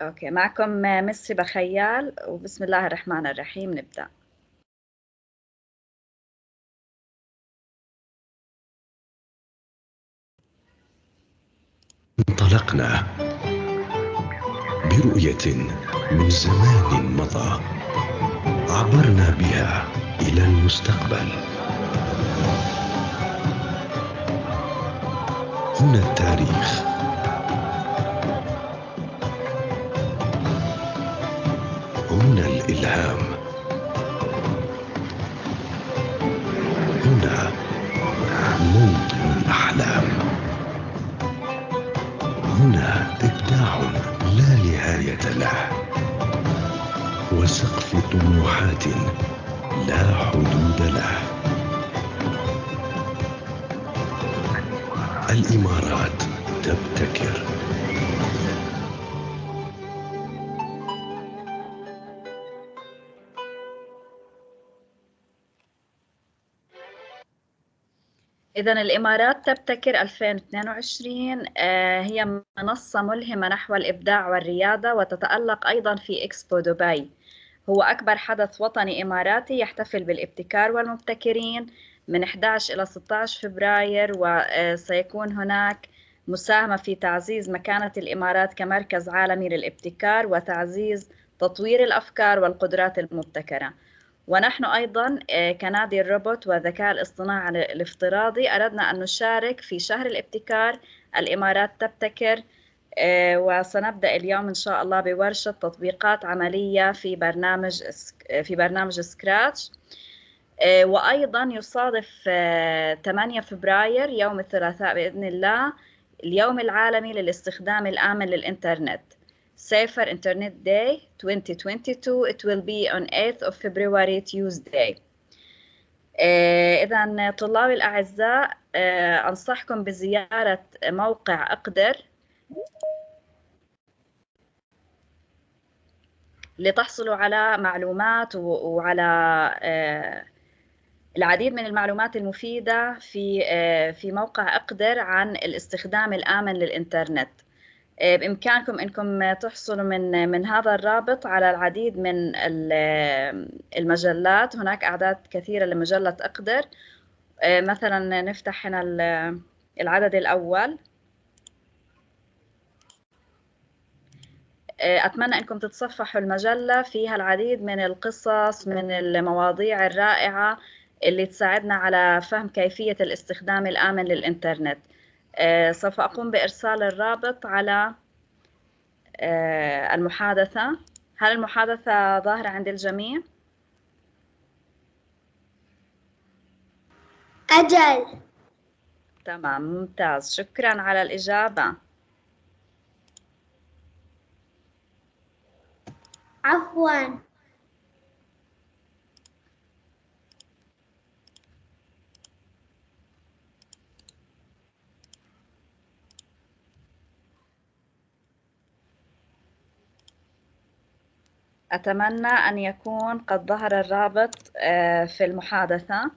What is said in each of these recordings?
أوكي، معكم مس خيال، وبسم الله الرحمن الرحيم نبدأ. انطلقنا برؤية من زمان مضى، عبرنا بها إلى المستقبل. هنا التاريخ، هنا الإلهام، هنا موطن الأحلام، هنا إبداع لا نهاية له، وسقف طموحات لا حدود له. الإمارات تبتكر. إذن الإمارات تبتكر 2022 هي منصة ملهمة نحو الإبداع والريادة، وتتألق أيضا في إكسبو دبي. هو أكبر حدث وطني إماراتي يحتفل بالابتكار والمبتكرين من 11 إلى 16 فبراير، وسيكون هناك مساهمة في تعزيز مكانة الإمارات كمركز عالمي للابتكار وتعزيز تطوير الأفكار والقدرات المبتكرة. ونحن أيضا كنادي الروبوت والذكاء الاصطناعي الافتراضي أردنا أن نشارك في شهر الابتكار الإمارات تبتكر، وسنبدأ اليوم إن شاء الله بورشة تطبيقات عملية في برنامج سكراتش. وأيضا يصادف 8 فبراير يوم الثلاثاء بإذن الله اليوم العالمي للاستخدام الآمن للإنترنت. Safer Internet Day 2022. It will be on 8th of February, Tuesday. إذن طلابي الأعزاء، أنصحكم بزيارة موقع أقدر لتحصلوا على معلومات وعلى العديد من المعلومات المفيدة في موقع أقدر عن الاستخدام الآمن للإنترنت. بإمكانكم أنكم تحصلوا من هذا الرابط على العديد من المجلات. هناك أعداد كثيرة لمجلة أقدر. مثلا نفتح هنا العدد الأول. أتمنى أنكم تتصفحوا المجلة، فيها العديد من القصص من المواضيع الرائعة اللي تساعدنا على فهم كيفية الاستخدام الآمن للإنترنت. سوف أقوم بإرسال الرابط على المحادثة. هل المحادثة ظاهرة عند الجميع؟ أجل. تمام، ممتاز، شكرا على الإجابة. عفواً. أتمنى أن يكون قد ظهر الرابط في المحادثة.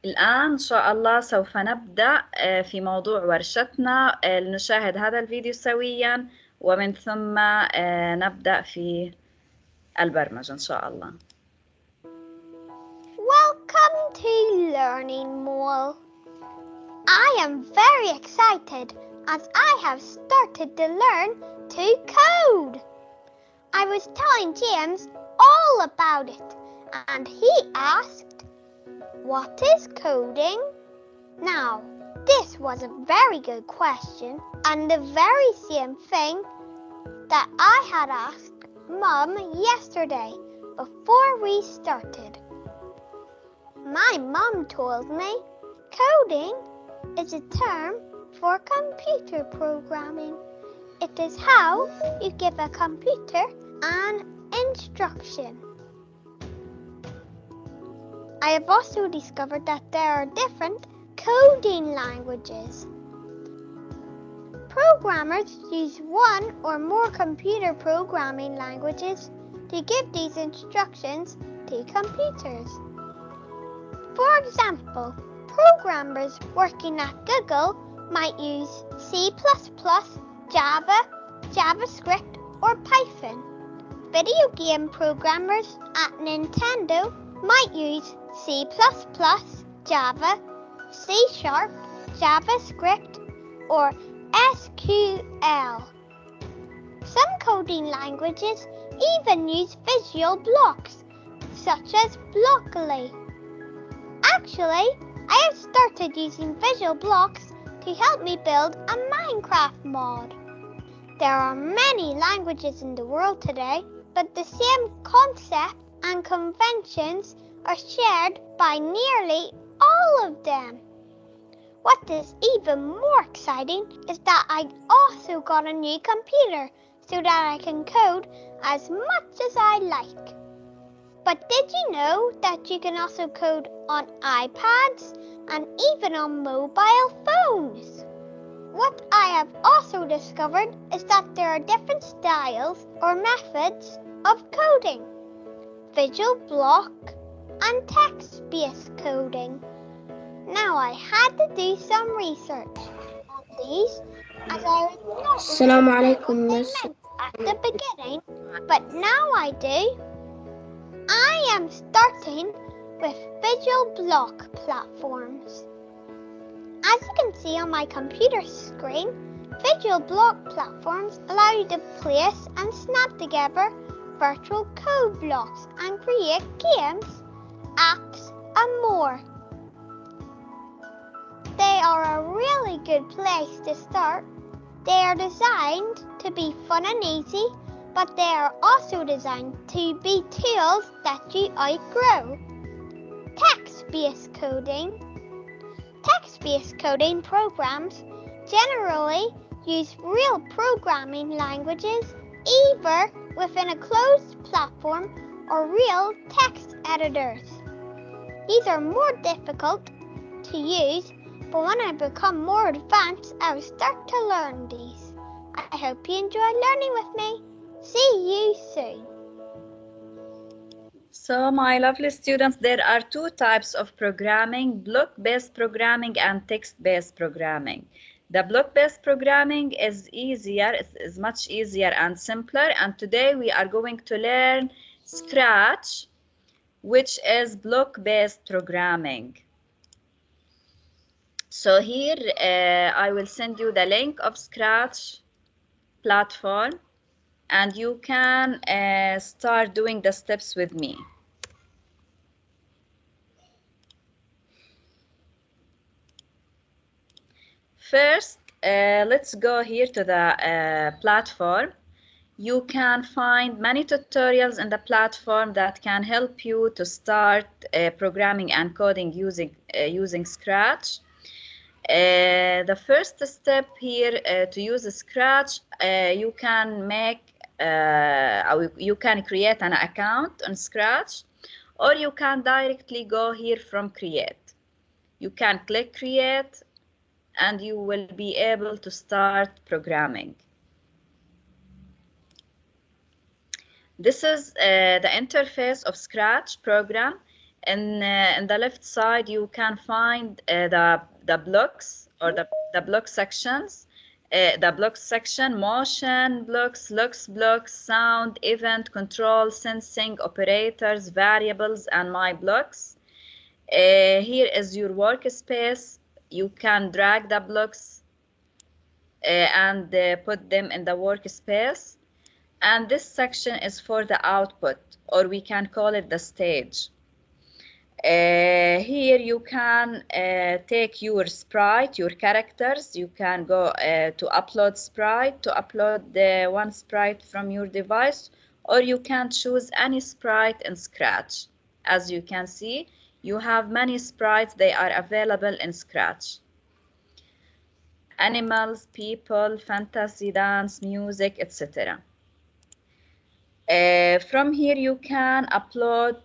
الآن إن شاء الله سوف نبدأ في موضوع ورشتنا. لنشاهد هذا الفيديو سوياً، ومن ثم نبدأ في البرمجة إن شاء الله. Welcome to Learning More. I am very excited as I have started to learn to code. I was telling James all about it, and he asked, "What is coding?" Now, this was a very good question, and the very same thing that I had asked Mum yesterday before we started. My mum told me coding is a term for computer programming. It is how you give a computer an instruction. I have also discovered that there are different coding languages. Programmers use one or more computer programming languages to give these instructions to computers. For example, programmers working at Google might use C++, Java, JavaScript, or Python. Video game programmers at Nintendo might use C++, Java, C#, JavaScript, or SQL. Some coding languages even use visual blocks, such as Blockly. Actually, I have started using visual blocks to help me build a Minecraft mod. There are many languages in the world today, but the same concept and conventions are shared by nearly all of them. What is even more exciting is that I also got a new computer so that I can code as much as I like. But did you know that you can also code on iPads and even on mobile phones? What I have also discovered is that there are different styles or methods of coding: visual block and text-based coding. Now I had to do some research on these as I was not Assalamu alaikum, what Miss. they meant at the beginning, but now I do. I am starting with visual block platforms. As you can see on my computer screen, visual block platforms allow you to place and snap together virtual code blocks and create games, apps, and more. They are a really good place to start. They are designed to be fun and easy, but they are also designed to be tools that you outgrow. Text-based coding. Text-based coding programs generally use real programming languages either within a closed platform or real text editors. These are more difficult to use, but when I become more advanced, I will start to learn these. I hope you enjoy learning with me. See you soon. So, my lovely students, there are two types of programming: block-based programming and text-based programming. The block-based programming is easier, is much easier and simpler, and today we are going to learn Scratch, which is block-based programming. So here I will send you the link of Scratch platform, and you can start doing the steps with me. First, let's go here to the platform. You can find many tutorials in the platform that can help you to start programming and coding using Scratch. The first step here to use Scratch, you can you can create an account on Scratch, or you can directly go here from Create. You can click Create, and you will be able to start programming. This is the interface of Scratch program. In the left side, you can find the blocks or the block sections. The block section: motion blocks, looks blocks, sound, event, control, sensing, operators, variables, and my blocks. Here is your workspace. You can drag the blocks and put them in the workspace. And this section is for the output, or we can call it the stage. Here you can take your sprite, your characters. You can go to upload sprite, to upload the one sprite from your device, or you can choose any sprite in Scratch. As you can see, you have many sprites. They are available in Scratch: animals, people, fantasy, dance, music, etc. From here you can upload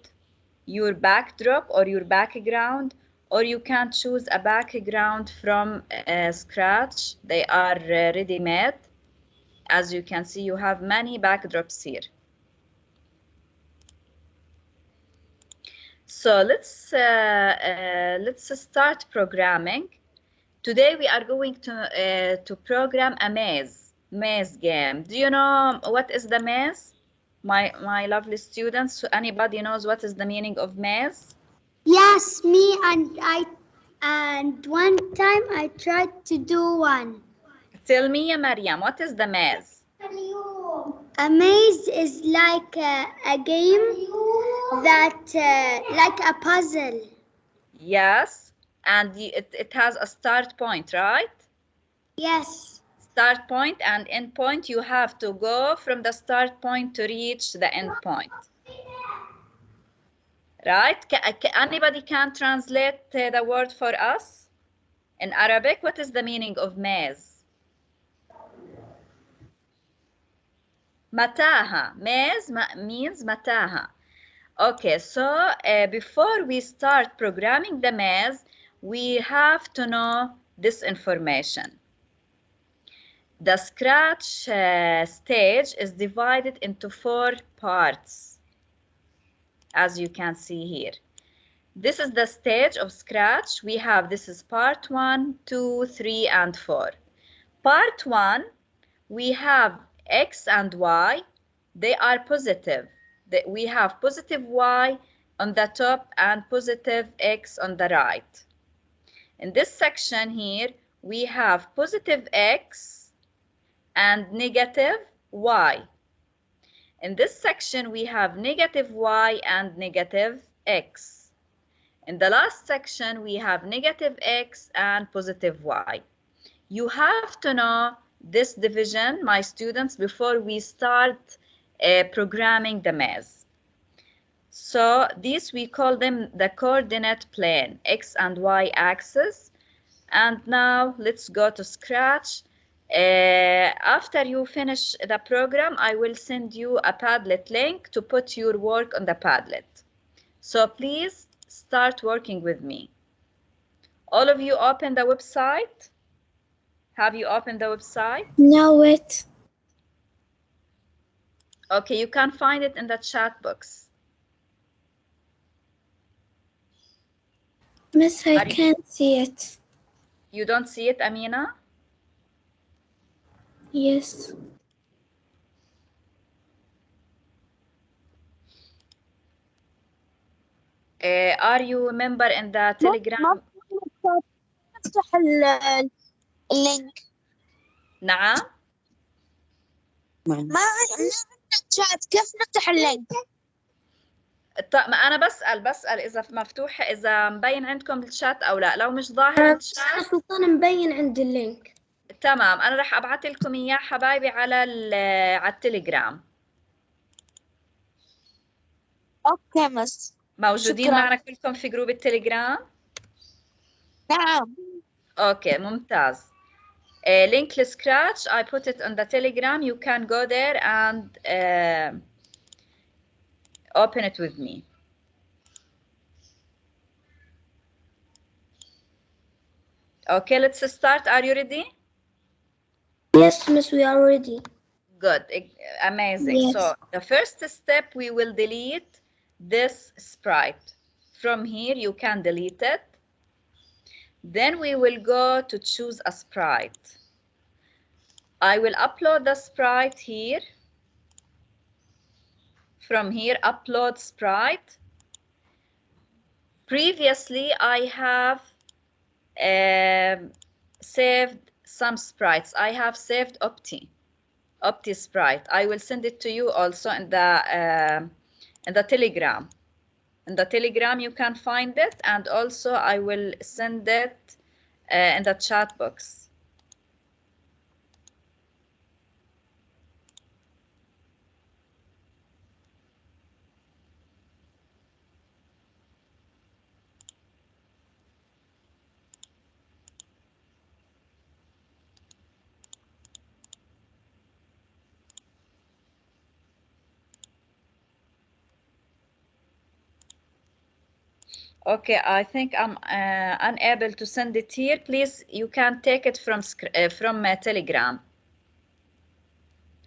your backdrop or your background, or you can choose a background from Scratch. They are ready-made. As you can see, you have many backdrops here. So let's start programming. Today we are going to program a maze game. Do you know what is the maze? My lovely students, anybody knows what is the meaning of maze? Yes, me and one time I tried to do one. Tell me, Mariam, what is the maze? A maze is like a game that like a puzzle. Yes, and it has a start point, right? Yes. Start point and end point. You have to go from the start point to reach the end point. Right? Anybody can translate the word for us? In Arabic, what is the meaning of maze? Mataha. Maze means mataha. Okay, so before we start programming the maze, we have to know this information. The Scratch stage is divided into 4 parts, as you can see here. This is the stage of Scratch. We have, this is part 1, 2, 3, and 4. Part 1, we have X and Y. They are positive. We have positive Y on the top and positive X on the right. In this section here, we have positive X and negative Y. In this section, we have negative Y and negative X. In the last section, we have negative X and positive Y. You have to know this division, my students, before we start programming the maze. So these, we call them the coordinate plane, X and Y axis. And now let's go to Scratch. After you finish the program, I will send you a Padlet link to put your work on the Padlet. So please start working with me. All of you open the website? Have you opened the website? No, wait. Okay, you can find it in the chat box. Miss, I can't see it. You don't see it, Amina? Yes. Are you a member in the Telegram? نفتح اللينك. نعم؟ ما عندنا شات، كيف نفتح اللينك؟ طيب أنا بسأل إذا مفتوح، إذا مبين عندكم الشات أو لا. لو مش ظاهر الشات سلطان مبين عند اللينك. تمام، أنا رح أبعث لكم إياه حبايبي على التليجرام. أوكي مس. موجودين شكرا. معنا كلكم في جروب التليجرام؟ نعم. أوكي ممتاز. Link to Scratch, I put it on the Telegram. You can go there and open it with me. Okay, let's start. Are you ready? Yes, miss, we are ready. Good, amazing. Yes. So the first step, we will delete this sprite. From here, you can delete it. Then we will go to choose a sprite. I will upload the sprite here. From here, upload sprite. Previously, I have saved some sprites. I have saved Opti sprite. I will send it to you also in the Telegram. In the Telegram, you can find it, and also I will send it in the chat box. Okay, I think I'm unable to send it here. Please, you can take it from Telegram.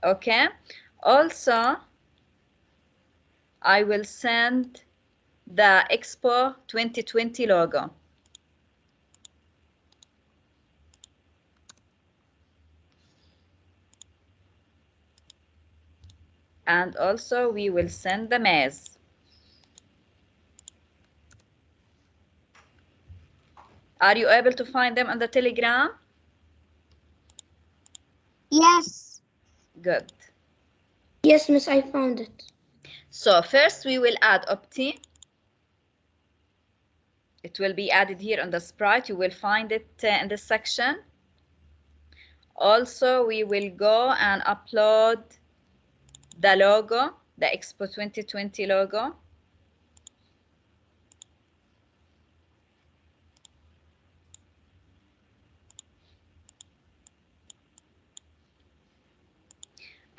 Okay. Also, I will send the Expo 2020 logo. And also we will send the maze. Are you able to find them on the Telegram? Yes. Good. Yes, Miss, I found it. So first we will add Opti. It will be added here on the sprite. You will find it in this section. Also, we will go and upload the logo, the Expo 2020 logo.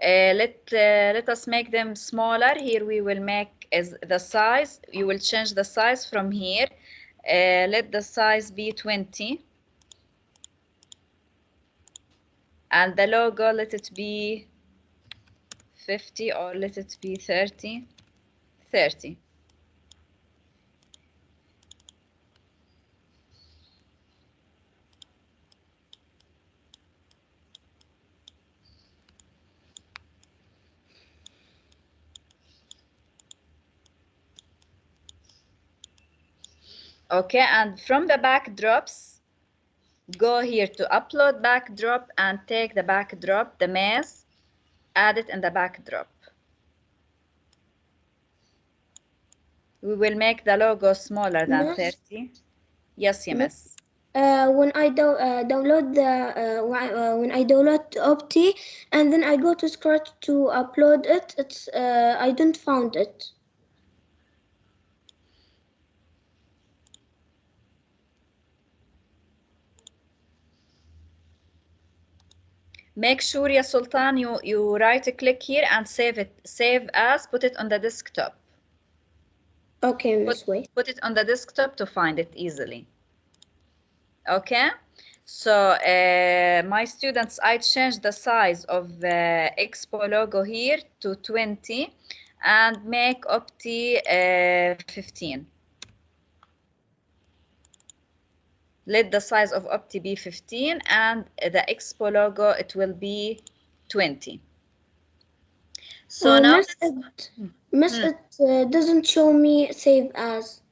Let us make them smaller. Here we will make as the size. You will change the size from here. Let the size be 20. And the logo, let it be 50 or let it be 30. 30. Okay, and from the backdrops, go here to upload backdrop and take the backdrop, the maze, add it in the backdrop. We will make the logo smaller than Miss? 30. Yes, Miss? Miss. When I download when I download Opti and then I go to Scratch to upload it, it's I don't found it. Make sure, ya Sultan, you right click here and save it. Save as, put it on the desktop. Okay, Miss, wait. Put it on the desktop to find it easily. Okay, so my students, I changed the size of Expo logo here to 20 and make Opti 15. Let the size of Opti be 15 and the Expo logo, it will be 20. So now Miss, it doesn't show me save as.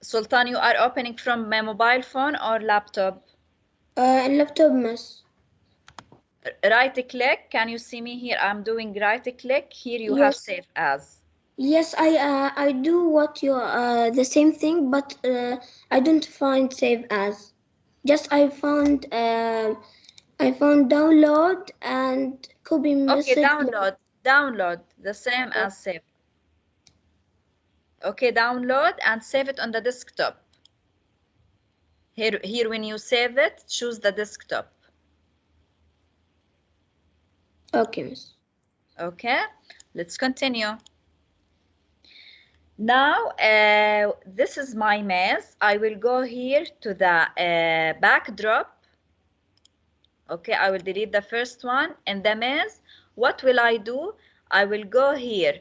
Sultan, you are opening from my mobile phone or laptop? Laptop, Miss. Right click. Can you see me here? I'm doing right click. Here you have save as. Yes, I do what you the same thing, but I don't find save as. Just I found download and copy message. Okay, download the same as save. Okay, download and save it on the desktop. Here when you save it, choose the desktop. Okay, Miss. Okay, let's continue. Now, this is my maze. I will go here to the backdrop. Okay, I will delete the first one. In the maze, what will I do? I will go here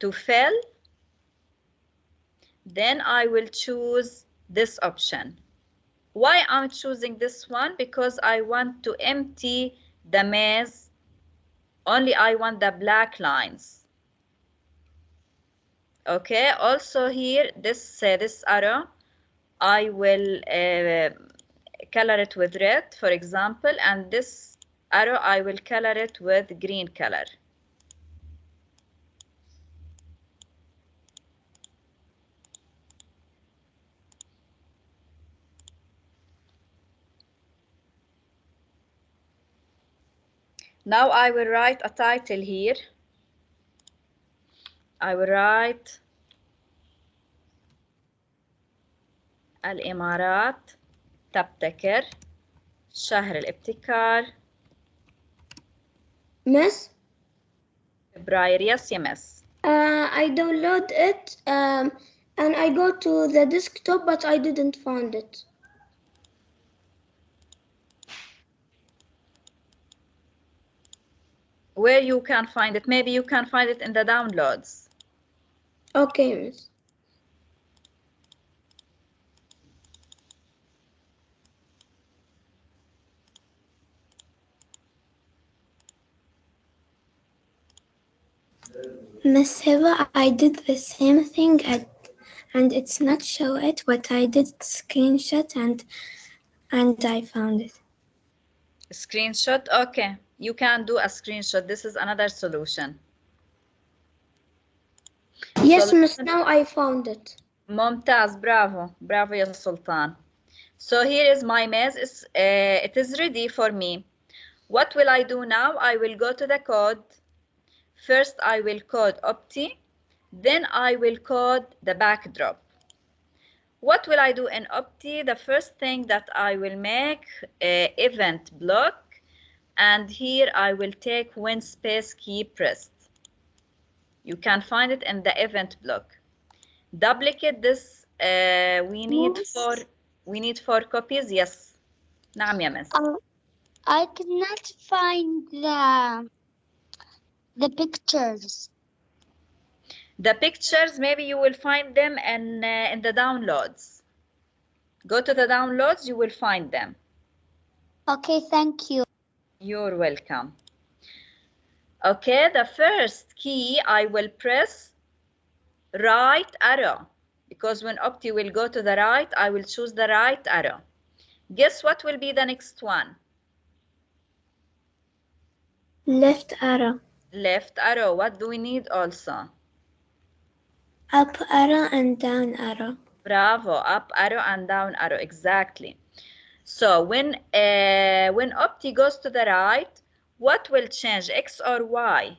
to fill. Then I will choose this option. Why I'm choosing this one? Because I want to empty the maze. Only I want the black lines. Okay, also here, this arrow, I will color it with red, for example, and this arrow, I will color it with green color. Now I will write a title here. I will write الإمارات تبتكر شهر الابتكار Miss? فبراير. Yes, yes. I download it and I go to the desktop, but I didn't find it. Where you can find it? Maybe you can find it in the downloads. Okay, Miss. Miss Hiba, I did the same thing and it's not show it, but I did screenshot and I found it. Screenshot? Okay, you can do a screenshot. This is another solution. Yes, So Miss, now I found it. ممتاز, bravo. Bravo يا سلطان. So here is my maze. It is ready for me. What will I do now? I will go to the code. First, I will code Opti. Then I will code the backdrop. What will I do in Opti? The first thing that I will make event block. And here I will take when space key pressed. You can find it in the event block. Duplicate this. We need four copies. Yes. نعم يا مس. I cannot find the pictures. The pictures, maybe you will find them in the downloads. Go to the downloads, you will find them. Okay, thank you. You're welcome. Okay, the first key I will press right arrow, because when Opti will go to the right, I will choose the right arrow. Guess what will be the next one? Left arrow. Left arrow. What do we need also? Up arrow and down arrow. Bravo. Up arrow and down arrow. Exactly. So when Opti goes to the right, what will change, X or Y?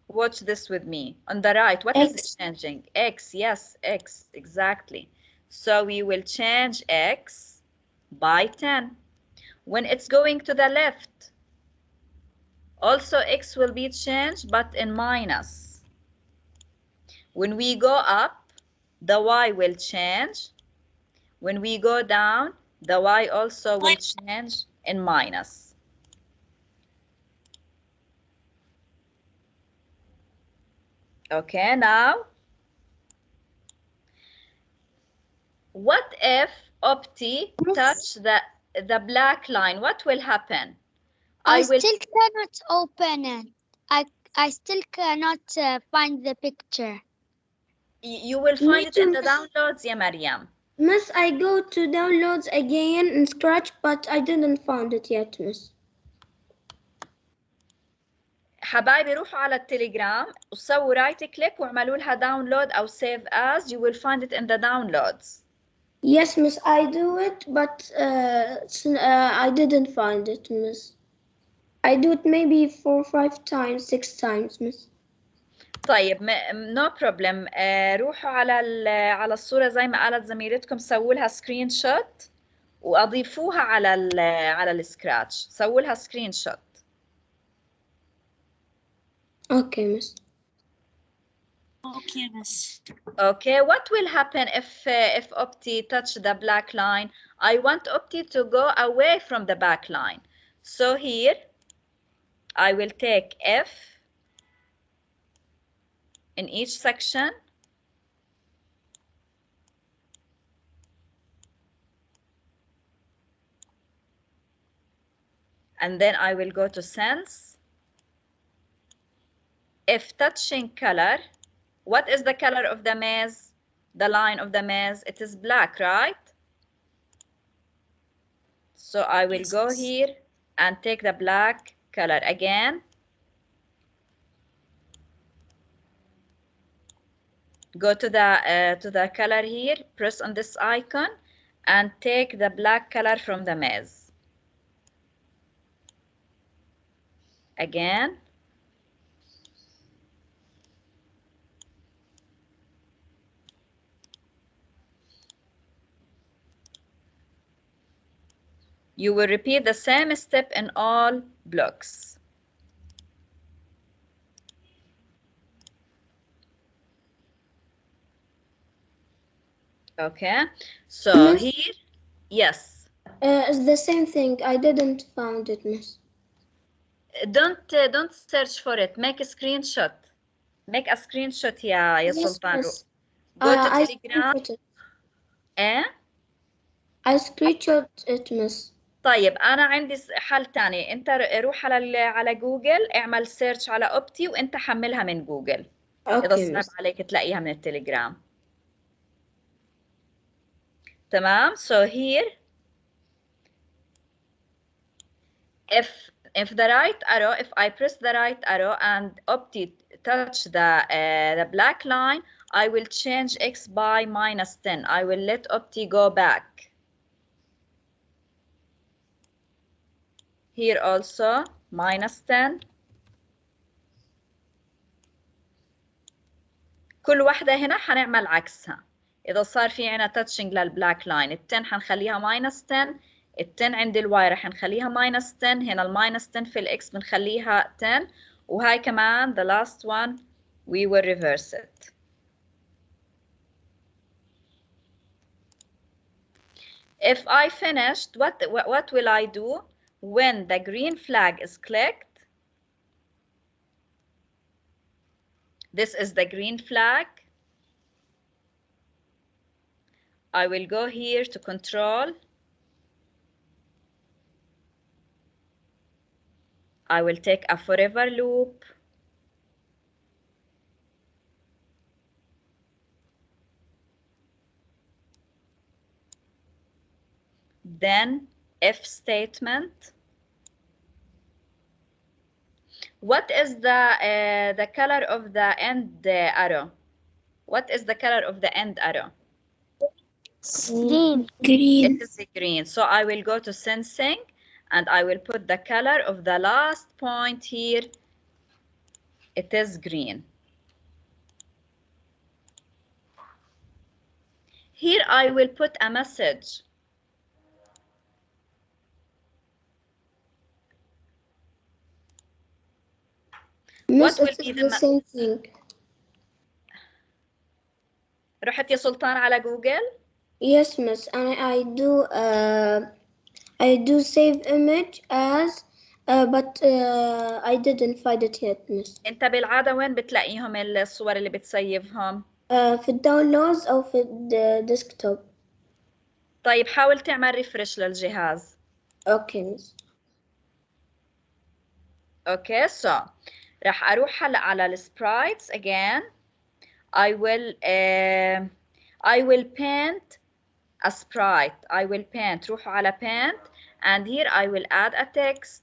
Watch this with me. On the right, what is it changing? X, yes, X, exactly. So we will change X by 10. When it's going to the left, also X will be changed, but in minus. When we go up, the Y will change. When we go down, the Y also will change in minus. Okay, now, what if Opti touch the black line? What will happen? I still cannot open it. I still cannot find the picture. You will find it in the downloads, yeah, Mariam. Miss, I go to downloads again in Scratch, but I didn't find it yet, Miss. حبايبي روحوا على التليجرام وسووا رايت كليك واعملوا لها داونلود او سيف as. You will find it in the downloads. Yes, Miss, I do it, but I didn't find it, Miss. I do it maybe 4, 5 times, 6 times, Miss. طيب no problem. روحوا على الصورة زي ما قالت زميلتكم، سووا لها سكرين شوت واضيفوها على السكراتش. سووا لها سكرين شوت. Okay, Miss. Okay, Miss. Okay, what will happen if Opti touch the black line? I want Opti to go away from the back line. So here, I will take F in each section. And then I will go to sense. If touching color, what is the color of the maze? The line of the maze, it is black, right? So I will go here and take the black color again. Go to the color here, press on this icon and take the black color from the maze. Again. You will repeat the same step in all blocks. Okay, so Miss? here, yes. It's the same thing. I didn't found it, Miss. Don't search for it. Make a screenshot. Make a screenshot يا Yes, سلطان. Miss. Go to I Telegram. screenshot it. إيه؟ I screenshot it, Miss. طيب أنا عندي حل تاني. أنت روح على جوجل، اعمل سيرش على أوبتي وأنت حملها من جوجل. إذا Okay, صعب Miss. عليك تلاقيها من التليجرام. تمام. So here, if the right arrow, if I press the right arrow and Opti touch the black line, I will change X by -10. I will let Opti go back. Here also -10. كل واحدة هنا حنعمل عكسها. إذا صار في عنا تاتشنج للبلاك لاين، ال10 حنخليها -10، ال10 عند الواي رح نخليها -10، هنا ال-10 في الإكس بنخليها 10، وهاي كمان the last one we will reverse it. If I finished, what will I do? When the green flag is clicked, this is the green flag, I will go here to control. I will take a forever loop. Then if statement. What is the color of the end arrow? What is the color of the end arrow? Green. It is green. So I will go to sensing and I will put the color of the last point here. It is green. Here I will put a message. Miss, What will it's be the same thing. رحت يا سلطان على جوجل؟ Yes, Miss. And I do save image as but I didn't find it yet, Miss. انت بالعادة وين بتلاقيهم الصور اللي بتسيفهم؟ في الداونلودز أو في الديسكتوب. طيب حاول تعمل ريفرش للجهاز. Okay, Miss. Okay, so راح أروح هلا على السبرايتس again. I will paint a sprite. I will paint. روحوا على paint and here I will add a text.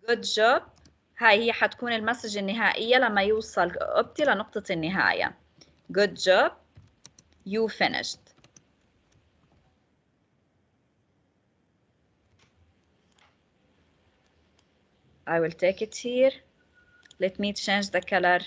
Good job. هاي هي حتكون المسج النهائية لما يوصل أوبتي لنقطة النهاية. Good job. You finished. I will take it here. Let me change the color.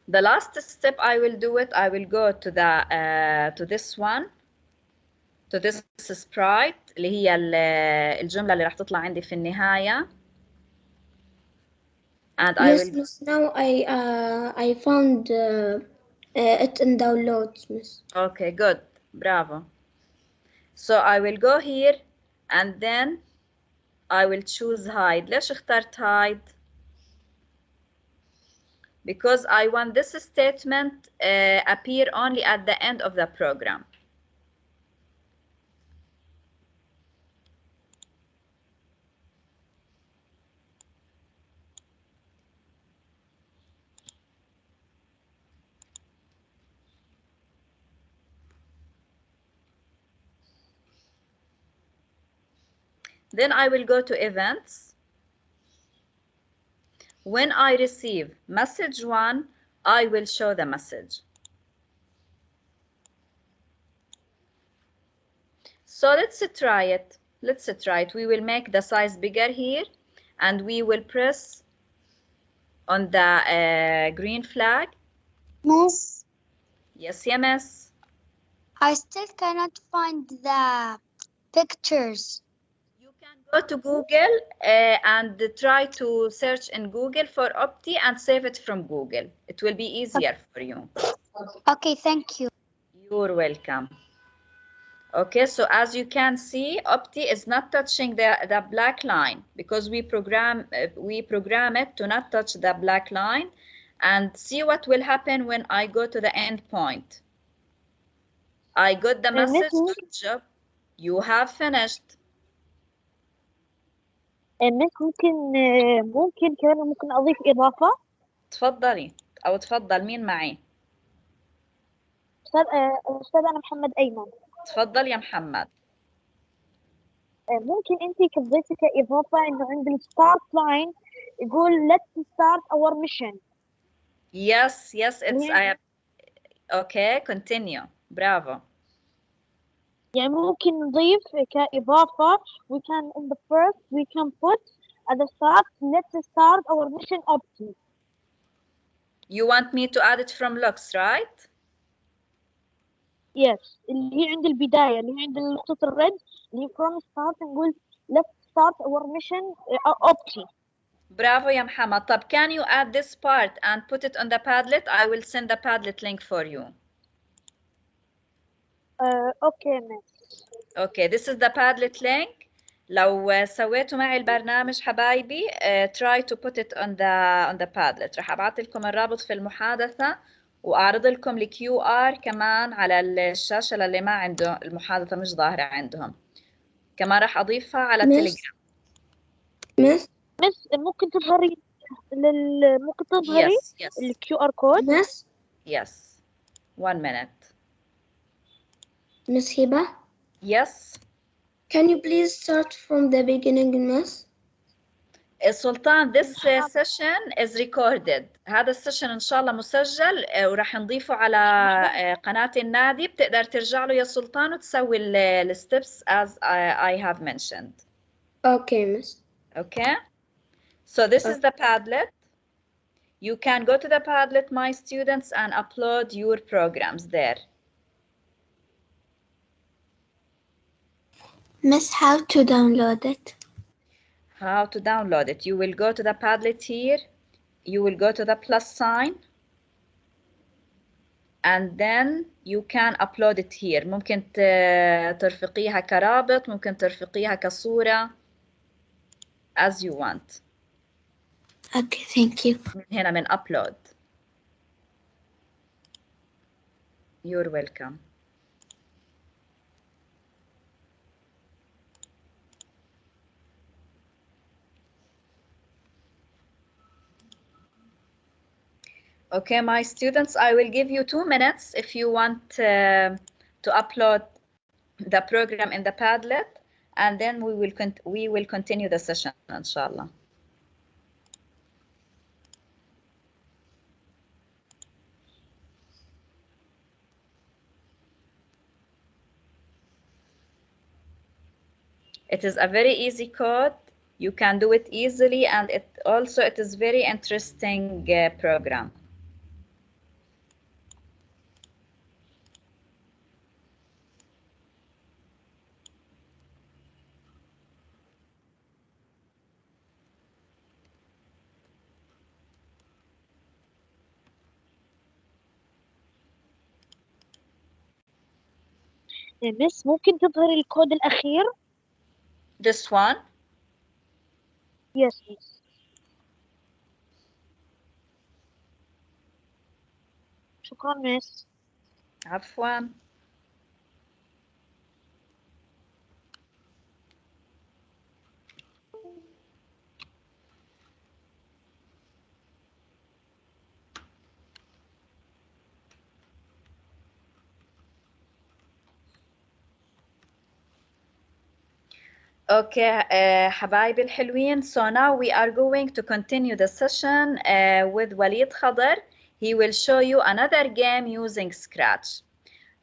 The last step I will do it. I will go to the to this one, to this sprite اللي هي الجملة اللي راح تطلع عندي في النهاية. And I will. Miss, now I found it in downloads, Miss. Okay, good. Bravo. So I will go here and then I will choose hide. ليش اخترت hide? Because I want this statement appear only at the end of the program. Then I will go to events. When I receive message 1, I will show the message. So let's try it. Let's try it. We will make the size bigger here, and we will press on the green flag. Miss, Yes, yeah, miss. I still cannot find the pictures. You can go to Google and try to search in Google for Opti and save it from Google. It will be easier for you. Okay, thank you. You're welcome. Okay, so as you can see, Opti is not touching the black line because we program it to not touch the black line. And see what will happen when I go to the end point. I got the message, good job. You have finished. مس ممكن كمان ممكن أضيف إضافة. تفضلي أو تفضل مين معي؟ أستاذ أنا محمد أيمن. تفضل يا محمد. ممكن أنت تضيفي كإضافة إنه عند الستارت لاين يقول let's start our mission. Yes, it's okay, continue. Bravo. يعني ممكن نضيف كإضافة we can put at the start let's start our mission Opti. You want me to add it from looks, right? Yes اللي هي عند البداية اللي هي عند نقطة الرد اللي from start نقول let's start our mission Opti. Bravo يا محمد. طب can you add this part and put it on the Padlet? I will send the Padlet link for you. Okay miss. Okay, this is the Padlet link. لو سويتوا معي البرنامج حبايبي try to put it on the Padlet. راح ابعث لكم الرابط في المحادثة واعرض لكم ال QR كمان على الشاشة للي ما عنده المحادثة مش ظاهرة عندهم. كمان راح اضيفها على التليجرام. مس ممكن تظهري ممكن تظهري yes. ال QR code. Miss? Yes. 1 minute. Miss Hiba? Yes. Can you please start from the beginning, Miss? سلطان, this session is recorded. هذا السيشن إن شاء الله مسجل وراح نضيفه على قناة النادي. بتقدر ترجع له يا سلطان وتسوي ال steps as I have mentioned. Okay, Miss. Okay. So this is the Padlet. You can go to the Padlet, my students, and upload your programs there. Miss, how to download it? How to download it? You will go to the Padlet here. You will go to the plus sign. And then you can upload it here. ممكن ترفقيها كرابط, ممكن ترفقيها كصورة as you want. Okay, thank you. من هنا من upload. You're welcome. Okay, my students, I will give you 2 minutes if you want to upload the program in the Padlet, and then we will continue the session, inshallah. It is a very easy code. You can do it easily, and it is very interesting program. مس ممكن تظهري الكود الأخير. This one? Yes, miss. شكرا مس. عفوا. Okay, حبايبي الحلوين. So now we are going to continue the session with Walid Khadr. He will show you another game using Scratch.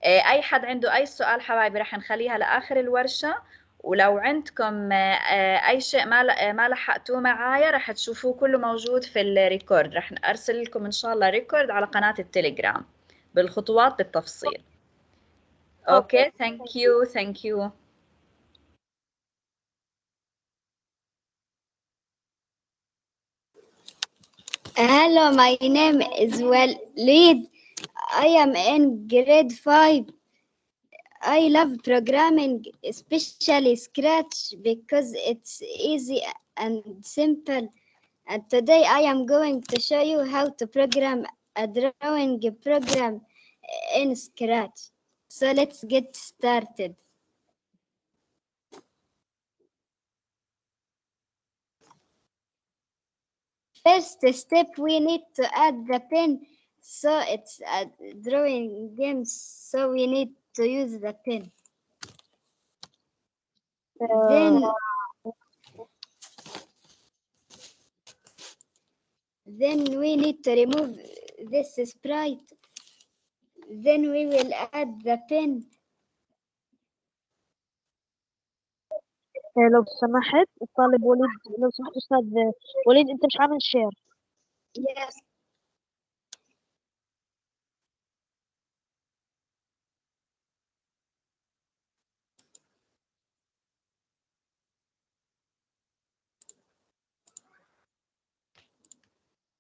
أي حد عنده أي سؤال حبايبي رح نخليها لآخر الورشة، ولو عندكم أي شيء ما لحقتوه معايا رح تشوفوه كله موجود في الريكورد. رح أرسل لكم إن شاء الله ريكورد على قناة التليجرام بالخطوات بالتفصيل. أوكي، ثانك يو ثانك يو. Hello, my name is Walid. I am in grade 5. I love programming, especially Scratch, because it's easy and simple. And today I am going to show you how to program a drawing program in Scratch. So let's get started. First step, we need to add the pen. So it's a drawing game, so we need to use the pen. Then we need to remove this sprite. Then we will add the pen. لو سمحت الطالب وليد، لو سمحت أستاذ وليد أنت مش عامل شير. Yes.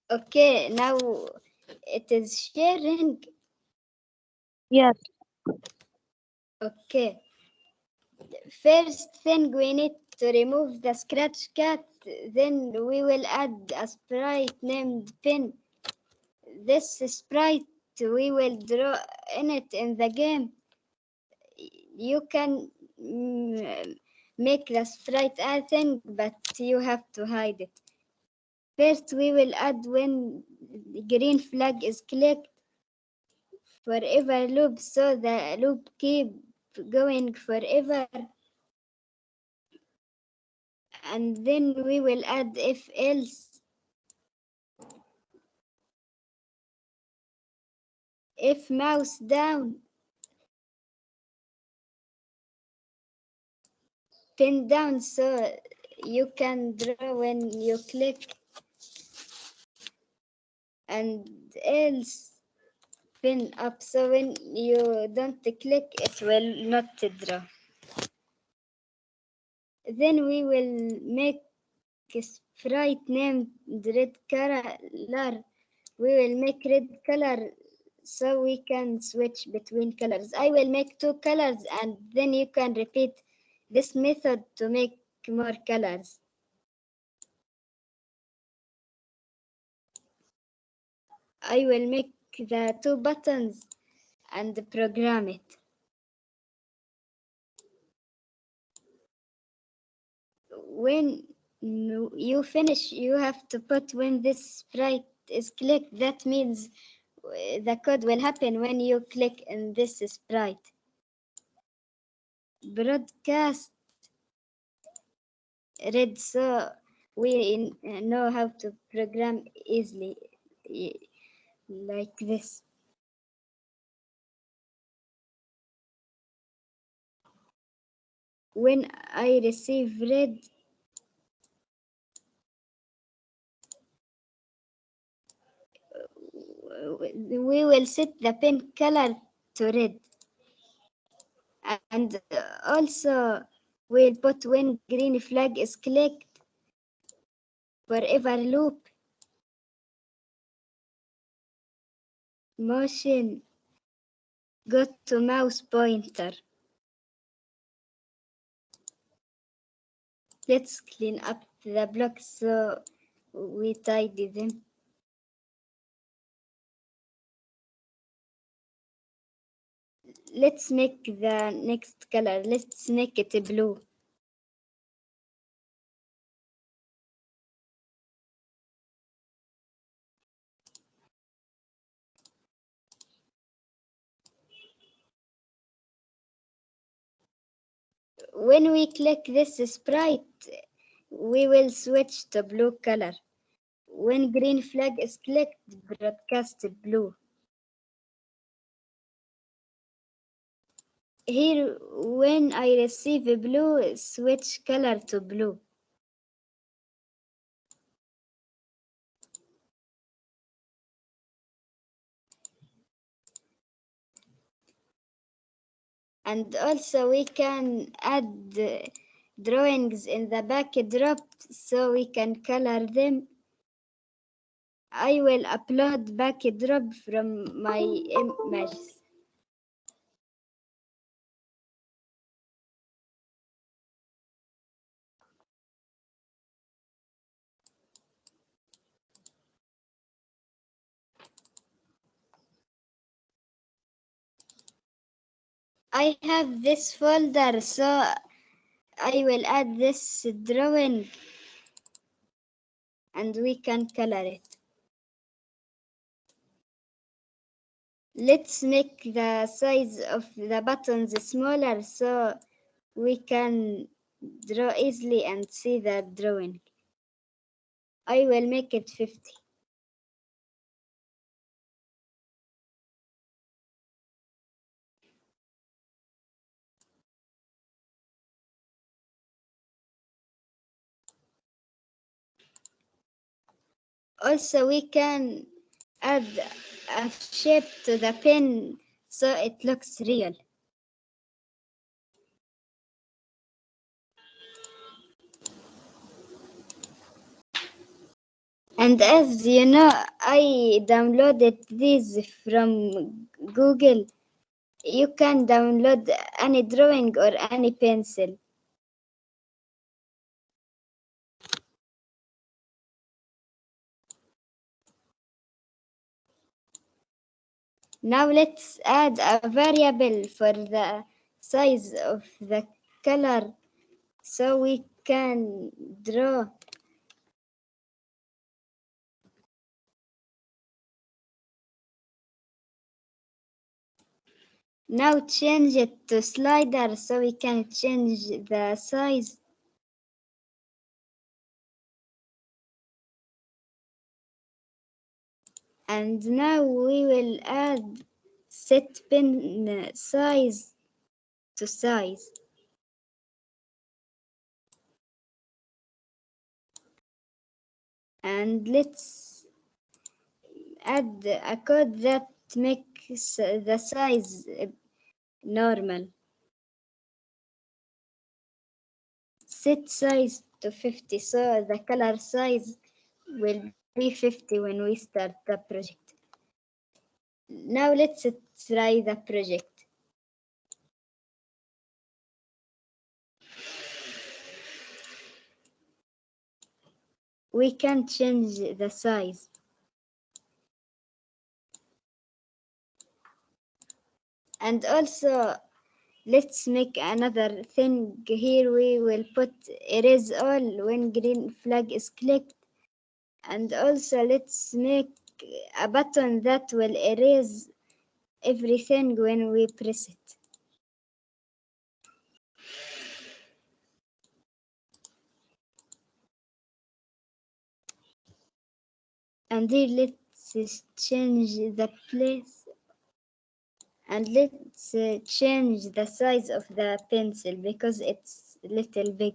Okay, now it is sharing. Yes. Okay. First thing, we need to remove the scratch cat. Then we will add a sprite named Pin. This sprite we will draw in it in the game. You can make the sprite anything, but you have to hide it. First, we will add when the green flag is clicked forever loop, so the loop keep going forever. And then we will add if else. If mouse down, pin down, so you can draw when you click. And else pin up, so when you don't click it will not draw. Then we will make a sprite named red color. We will make red color so we can switch between colors. I will make 2 colors and then you can repeat this method to make more colors. I will make the 2 buttons and program it. When you finish, you have to put when this sprite is clicked. That means the code will happen when you click in this sprite. Broadcast red, so we know how to program easily like this. When I receive red, we will set the pen color to red. And also we'll put when green flag is clicked forever loop. Motion, go to mouse pointer. Let's clean up the blocks so we tidy them. Let's make the next color. Let's make it blue. When we click this sprite, we will switch to blue color. When green flag is clicked, broadcast blue. here when I receive blue, switch color to blue. And also we can add drawings in the backdrop so we can color them. I will upload backdrop from my images. I have this folder, so I will add this drawing and we can color it. Let's make the size of the buttons smaller so we can draw easily and see the drawing. I will make it 50. Also, we can add a shape to the pen so it looks real. And as you know, I downloaded these from Google. You can download any drawing or any pencil. Now let's add a variable for the size of the color so we can draw. Now change it to slider so we can change the size. And now we will add set pen size to size. And let's add a code that makes the size normal. Set size to 50 so the color size will be 50 when we start the project. Now let's try the project. We can change the size. And also, let's make another thing. Here we will put erase all when green flag is clicked. And also let's make a button that will erase everything when we press it. And here let's change the place. And let's change the size of the pencil because it's a little big.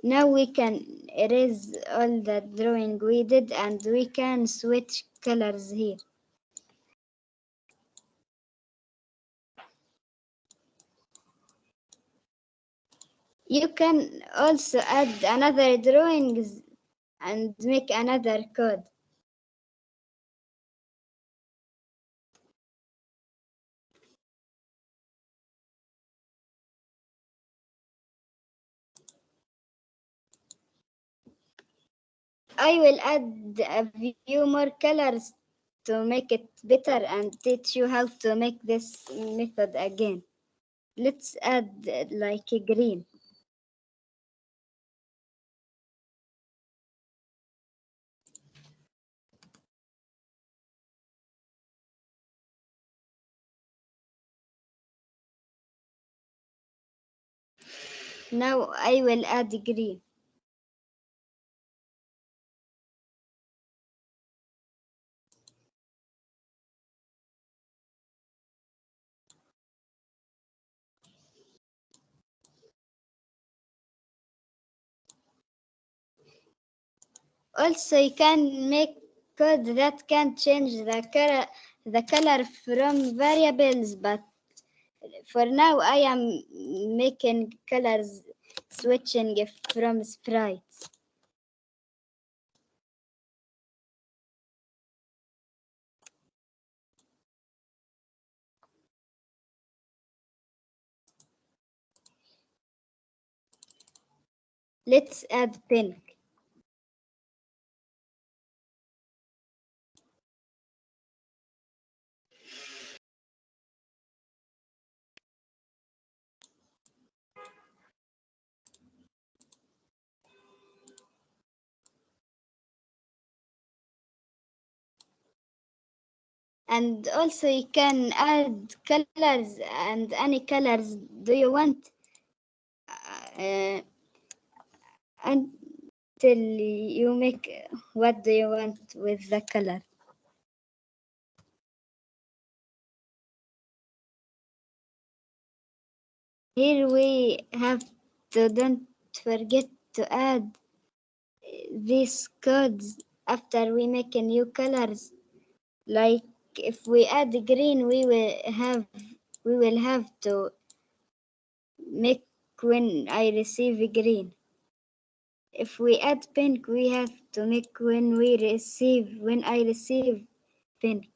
Now we can erase all the drawing we did and we can switch colors here. You can also add another drawings and make another code. I will add a few more colors to make it better and teach you how to make this method again. Let's add like a green. Now I will add green. Also, you can make code that can change the color from variables, but for now I am making colors switching from sprites. Let's add pink. And also you can add colors and any colors do you want until you make what do you want with the color. Here we have to don't forget to add these codes after we make a new colors. Like if we add green, we will have to make when I receive green. If we add pink, we have to make when I receive pink.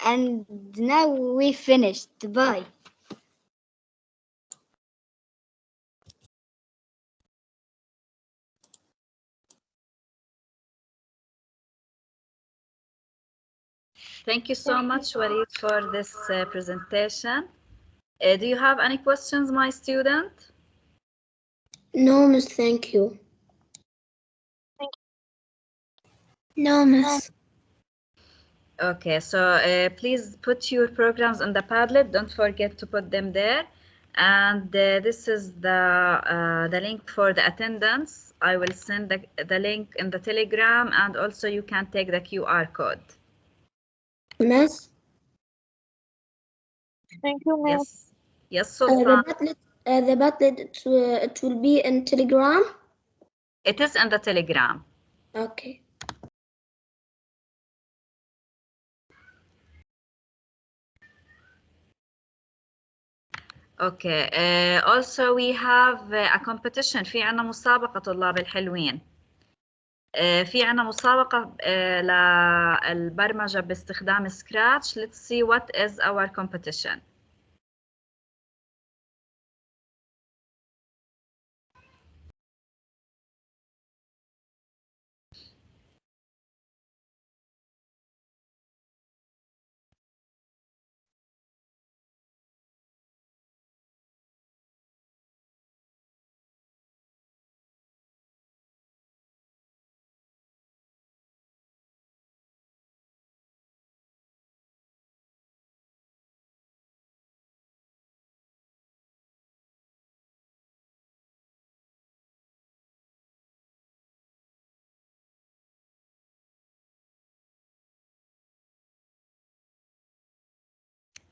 And now we finished. Bye. Thank you so much, Walid, for this presentation. Do you have any questions, my student? No, miss, thank you. No, miss. Okay, so please put your programs on the Padlet. Don't forget to put them there. And this is the link for the attendance. I will send the link in the Telegram, and also you can take the QR code. Miss? Thank you, ma'am. Yes, yes, Sultan. The Padlet it will be in Telegram? It is in the Telegram. Okay. Okay. Also we have a competition. في عنا مسابقة طلاب الحلوين. في عنا مسابقة للبرمجة باستخدام سكراتش. Let's see what is our competition.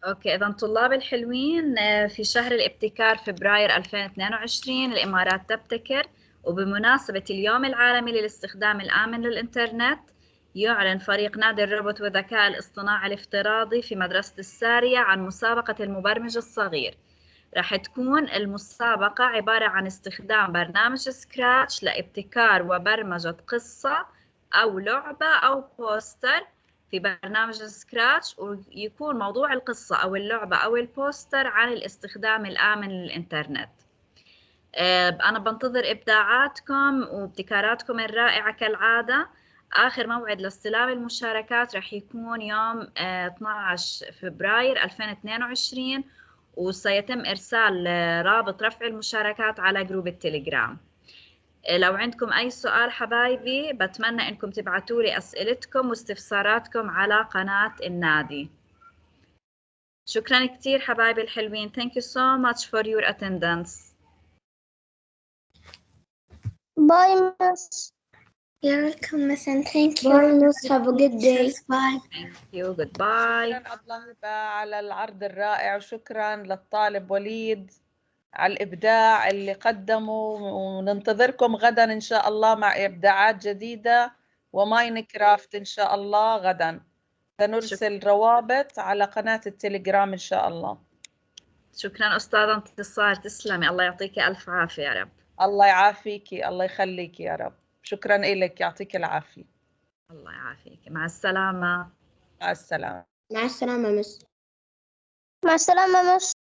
اوكي، اذا طلاب الحلوين في شهر الابتكار فبراير 2022 الامارات تبتكر، وبمناسبة اليوم العالمي للاستخدام الآمن للإنترنت يعلن فريق نادي الروبوت والذكاء الاصطناعي الافتراضي في مدرسة السارية عن مسابقة المبرمج الصغير. راح تكون المسابقة عبارة عن استخدام برنامج سكراتش لابتكار وبرمجة قصة أو لعبة أو بوستر في برنامج سكراتش، ويكون موضوع القصة أو اللعبة أو البوستر عن الاستخدام الآمن للإنترنت. أنا بنتظر إبداعاتكم وابتكاراتكم الرائعة كالعادة. آخر موعد لاستلام المشاركات رح يكون يوم 12 فبراير 2022، وسيتم إرسال رابط رفع المشاركات على جروب التليجرام. لو عندكم أي سؤال حبايبي بتمنى إنكم تبعتوا لي أسئلتكم واستفساراتكم على قناة النادي. شكرا كتير حبايبي الحلوين. Thank you so much for your attendance. Bye, Miss. You're welcome, Miss, and thank you. Bye, Miss. Have a good day. Bye. Thank you. Goodbye. شكرا أبلة هبة على العرض الرائع، وشكرا للطالب وليد على الإبداع اللي قدمه، وننتظركم غدا إن شاء الله مع إبداعات جديدة وماينكرافت إن شاء الله غدا. سنرسل روابط على قناة التليجرام إن شاء الله. شكرا أستاذة انتصار، تسلمي، الله يعطيك ألف عافية يا رب. الله يعافيكي، الله يخليكي يا رب. شكرا إلك، يعطيك العافية. الله يعافيك، مع السلامة. مع السلامة. مع السلامة، مس. مع السلامة، Miss.